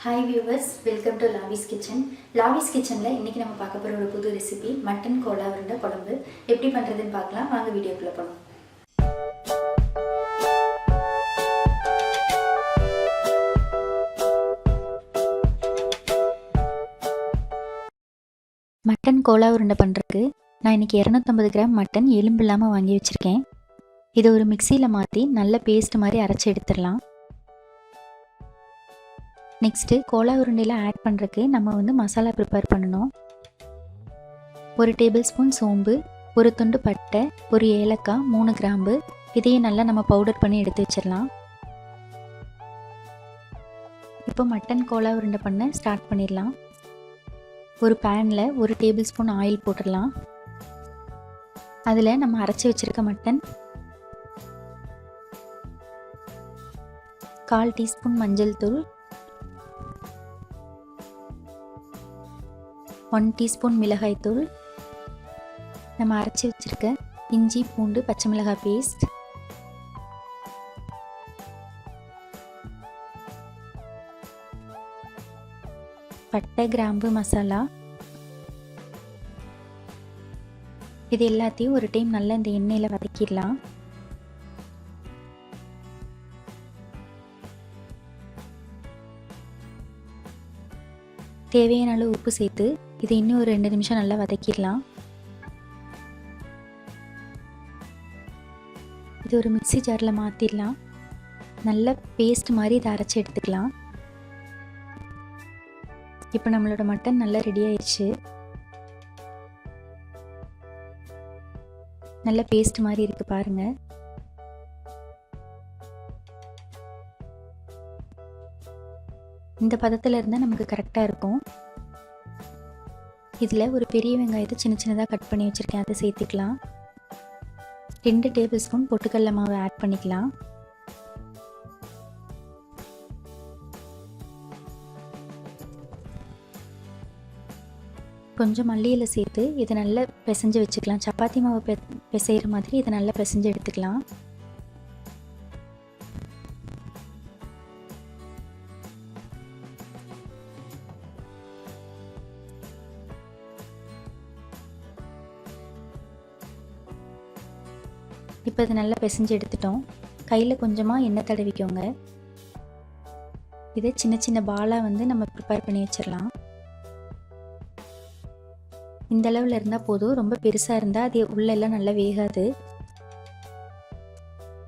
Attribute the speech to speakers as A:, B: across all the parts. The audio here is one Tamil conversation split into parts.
A: Hi viewers, welcome to Lavi's Kitchen. Lavi's Kitchenல இன்னைக்கு நம்ம பார்க்க போற ஒரு புது ரெசிபி மட்டன் கோலா உருண்டை குழம்பு. எப்படி பண்றதுன்னு பார்க்கலாம். வாங்க வீடியோக்குள்ள போலாம். மட்டன் கோலா உருண்டை பண்றதுக்கு நான் இன்னைக்கு 250 கிராம் மட்டன் எலும்பு இல்லாம வாங்கி வச்சிருக்கேன். இதை ஒரு மிக்ஸில மாத்தி நல்ல பேஸ்ட் மாதிரி அரைச்சு எடுத்துடலாம். நெக்ஸ்ட்டு கோலா உருண்டையில் ஆட் பண்ணுறதுக்கு நம்ம மசாலா ப்ரிப்பேர் பண்ணணும். 1 டேபிள் ஸ்பூன் சோம்பு, 1 துண்டு பட்டை, 1 ஏலக்காய், 3 கிராம்பு, இதையும் நல்லா நம்ம பவுடர் பண்ணி எடுத்து வச்சிடலாம். இப்போ மட்டன் கோலா உருண்டை பண்ண ஸ்டார்ட் பண்ணிடலாம். ஒரு பேனில் 1 டேபிள் ஸ்பூன் ஆயில் போட்டுடலாம். அதில் நம்ம அரைச்சி வச்சுருக்க மட்டன், 1/4 டீஸ்பூன் மஞ்சள் தூள், 1 டீஸ்பூன் மிளகாய் தூள், நம்ம அரைச்சி வச்சுருக்க இஞ்சி பூண்டு பச்சை மிளகாய் பேஸ்ட், பட்டை கிராம்பு மசாலா, இது எல்லாத்தையும் ஒரு டைம் நல்லா இந்த எண்ணெயில் வதக்கிடலாம். தேவையான அளவு உப்பு சேர்த்து இதை இன்னும் ஒரு 2 நிமிஷம் நல்லா வதக்கிடலாம். இது ஒரு மிக்ஸி ஜாரில் மாற்றிடலாம். நல்ல பேஸ்ட் மாதிரி இதை அரைச்சி எடுத்துக்கலாம். இப்போ நம்மளோட மட்டன் நல்லா ரெடி ஆயிடுச்சு. நல்ல பேஸ்ட் மாதிரி இருக்குது பாருங்கள். இந்த பதத்தில் இருந்தால் நமக்கு கரெக்டாக இருக்கும். இதில் ஒரு பெரிய வெங்காயத்தை சின்ன சின்னதாக கட் பண்ணி வச்சுருக்கேன், அதை சேர்த்துக்கலாம். 2 டேபிள் ஸ்பூன் பொட்டுக்கடலை மாவு ஆட் பண்ணிக்கலாம். கொஞ்சம் மல்லி இலை சேர்த்து இதை நல்லா பிசைஞ்சு வச்சுக்கலாம். சப்பாத்தி மாவு பிசைகிற மாதிரி இதை நல்லா பிசைஞ்சு எடுத்துக்கலாம். இப்போ இது நல்லா பிசைஞ்சு எடுத்துட்டோம். கையில் கொஞ்சமாக எண்ணெய் தடவிக்கோங்க. இதை சின்ன சின்ன பாலாக நம்ம ப்ரிப்பேர் பண்ணி வச்சிடலாம். இந்த அளவில் இருந்தால் போதும். ரொம்ப பெருசாக இருந்தால் அது உள்ளெல்லாம் நல்லா வேகாது.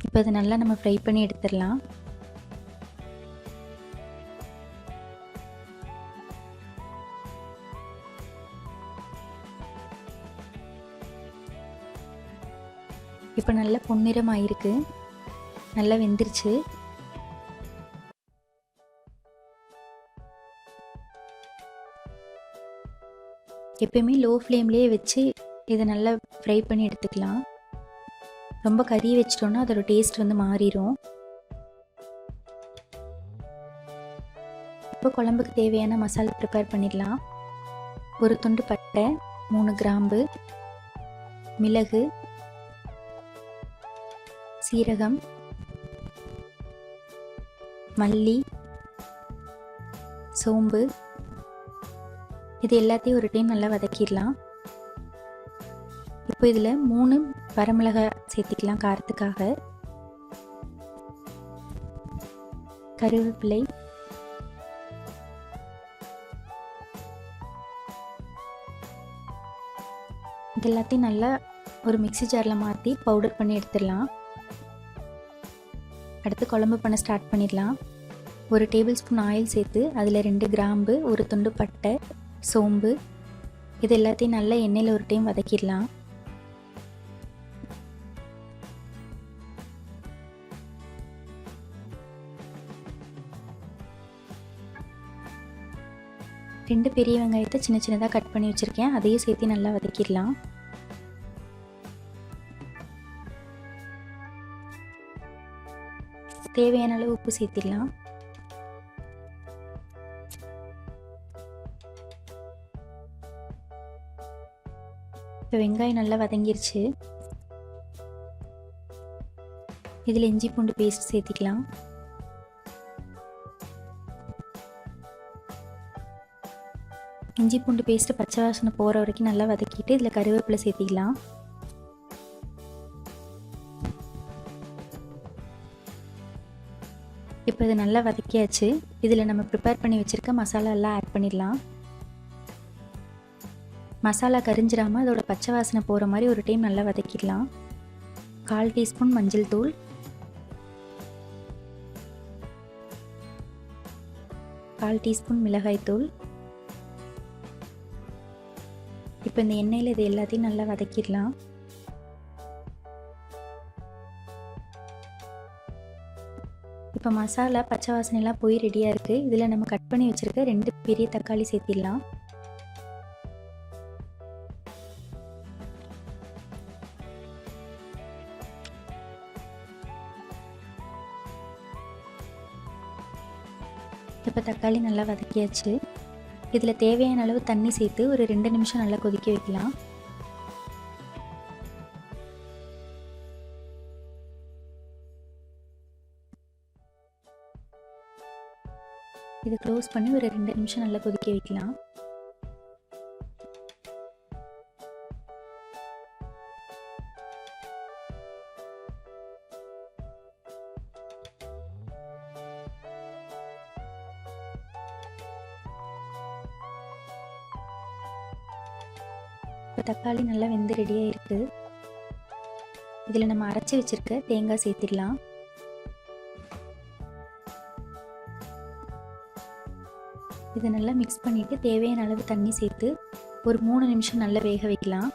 A: இப்போ அதை நல்லா நம்ம ஃப்ரை பண்ணி எடுத்துடலாம். இப்போ நல்லா பொன்னிறம் ஆயிருக்கு, நல்லா வெந்துருச்சு. எப்பயுமே லோ ஃப்ளேம்லேயே வச்சு இதை நல்லா ஃப்ரை பண்ணி எடுத்துக்கலாம். ரொம்ப கறி வச்சிட்டோன்னா அதோட டேஸ்ட் மாறிடும். இப்போ குழம்புக்கு தேவையான மசாலா ப்ரிப்பேர் பண்ணிடலாம். 1 துண்டு பட்டை, 3 கிராம்பு, மிளகு, சீரகம், மல்லி, சோம்பு, இது எல்லாத்தையும் ஒரு டைம் நல்லா வதக்கிடலாம். இப்போ இதில் 3 வரமிளகாய் சேர்த்திக்கலாம் காரத்துக்காக. கருவேப்பிலை, இது எல்லாத்தையும் நல்லா ஒரு மிக்ஸி ஜாரில் மாற்றி பவுடர் பண்ணி எடுத்துடலாம். அடுத்து குழம்பு பண்ண ஸ்டார்ட் பண்ணிடலாம். 1 டேபிள் ஸ்பூன் ஆயில் சேர்த்து அதில் 2 கிராம்பு, 1 துண்டு பட்டை, சோம்பு, இது எல்லாத்தையும் நல்லா எண்ணெயில் ஒரு டைம் வதக்கிடலாம். ரெண்டு பெரிய வெங்காயத்தை சின்ன சின்னதாக கட் பண்ணி வச்சுருக்கேன், அதையும் சேர்த்து நல்லா வதக்கிடலாம். தேவையான அளவு உப்பு சேர்த்திடலாம். இப்போ வெங்காயம் நல்லா வதங்கிருச்சு. இதில் இஞ்சி பூண்டு பேஸ்ட் சேர்த்திக்கலாம். இஞ்சி பூண்டு பேஸ்ட்டு பச்சை வாசனை போகிற வரைக்கும் நல்லா வதக்கிட்டு இதில் கருவேப்பிலை சேர்த்திக்கலாம். இப்போ இது நல்லா வதக்கியாச்சு. இதில் நம்ம ப்ரிப்பேர் பண்ணி வச்சுருக்க மசாலா எல்லாம் ஆட் பண்ணிடலாம். மசாலா கரிஞ்சிடாமல் அதோட பச்சை வாசனை போகிற மாதிரி ஒரு டைம் நல்லா வதக்கிடலாம். 1/4 டீஸ்பூன் மஞ்சள் தூள், 1/4 டீஸ்பூன் மிளகாய் தூள். இப்போ இந்த எண்ணெயில் இது எல்லாத்தையும் நல்லா வதக்கிடலாம். இப்போ மசாலா பச்சை வாசனைலாம் போய் ரெடியாக இருக்குது. இதில் நம்ம கட் பண்ணி வச்சுருக்க 2 பெரிய தக்காளி சேர்த்திடலாம். இப்போ தக்காளி நல்லா வதக்கியாச்சு. இதில் தேவையான அளவு தண்ணி சேர்த்து ஒரு 2 நிமிஷம் நல்லா கொதிக்க வைக்கலாம். இதை க்ளோஸ் பண்ணி ஒரு 2 நிமிஷம் நல்லா கொதிக்க வைக்கலாம். இப்போ தக்காளி நல்லா வெந்து ரெடியாக இருக்குது. இதில் நம்ம அரைச்சி வச்சுருக்க தேங்காய் சேர்த்திடலாம். இதை நல்லா மிக்ஸ் பண்ணிவிட்டு தேவையான அளவு தண்ணி சேர்த்து ஒரு 3 நிமிஷம் நல்லா வேக வைக்கலாம்.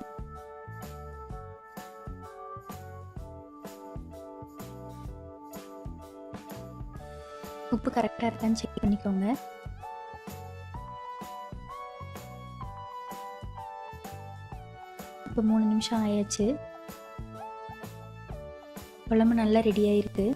A: உப்பு கரெக்டாக இருக்கான்னு செக் பண்ணிக்கோங்க. இப்போ 3 நிமிஷம் ஆயாச்சு. குழம்பு நல்லா ரெடியாக இருக்குது.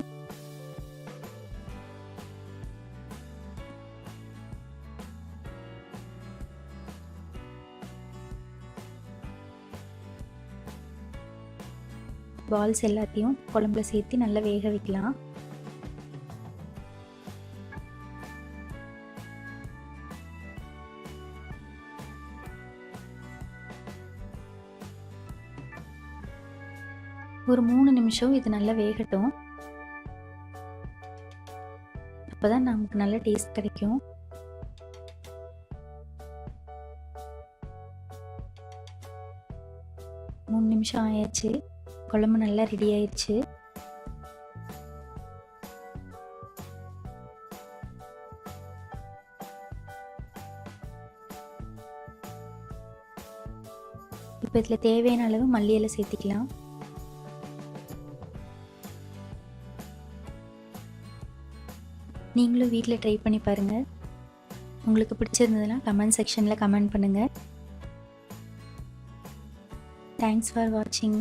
A: பால்ஸ் எல்லாத்தையும் குழம்புல சேர்த்து நல்லா வேக வைக்கலாம். ஒரு 3 நிமிஷம் இது நல்லா வேகட்டும். அப்போதான் நமக்கு நல்ல டேஸ்ட் கிடைக்கும். மூணு நிமிஷம் ஆயாச்சு. குழம்பு நல்லா ரெடி ஆயிடுச்சு. இப்போ இதில் தேவையான அளவு மல்லி இலை சேர்த்திக்கலாம். நீங்களும் வீட்டில் ட்ரை பண்ணி பாருங்கள். உங்களுக்கு பிடிச்சிருந்ததுன்னா கமெண்ட் செக்ஷனில் கமெண்ட் பண்ணுங்கள். தேங்க்ஸ் ஃபார் வாட்சிங்.